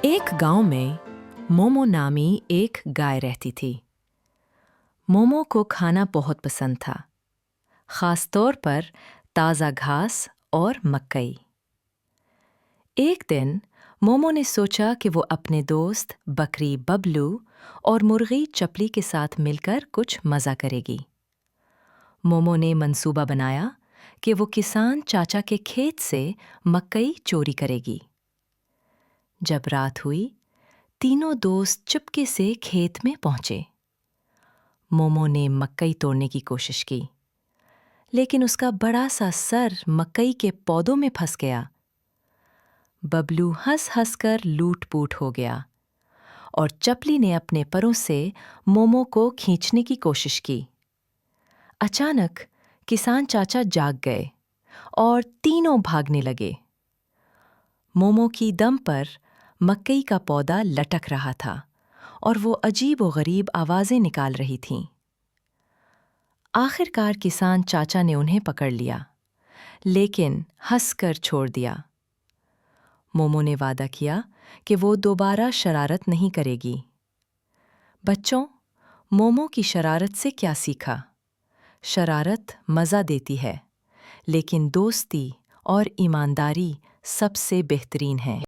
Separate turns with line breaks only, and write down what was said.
एक गांव में मोमो नामी एक गाय रहती थी। मोमो को खाना बहुत पसंद था, खास तौर पर ताज़ा घास और मकई। एक दिन मोमो ने सोचा कि वो अपने दोस्त बकरी बबलू और मुर्गी चपली के साथ मिलकर कुछ मज़ा करेगी। मोमो ने मंसूबा बनाया कि वो किसान चाचा के खेत से मकई चोरी करेगी। जब रात हुई, तीनों दोस्त चुपके से खेत में पहुंचे। मोमो ने मकई तोड़ने की कोशिश की, लेकिन उसका बड़ा सा सर मकई के पौधों में फंस गया। बबलू हंस कर लूट-पूट हो गया और चपली ने अपने परों से मोमो को खींचने की कोशिश की। अचानक किसान चाचा जाग गए और तीनों भागने लगे। मोमो की दम पर मकई का पौधा लटक रहा था और वो अजीब-ओ-गरीब आवाजें निकाल रही थीं। आखिरकार किसान चाचा ने उन्हें पकड़ लिया, लेकिन हंसकर छोड़ दिया। मोमो ने वादा किया कि वो दोबारा शरारत नहीं करेगी। बच्चों, मोमो की शरारत से क्या सीखा? शरारत मज़ा देती है, लेकिन दोस्ती और ईमानदारी सबसे बेहतरीन है।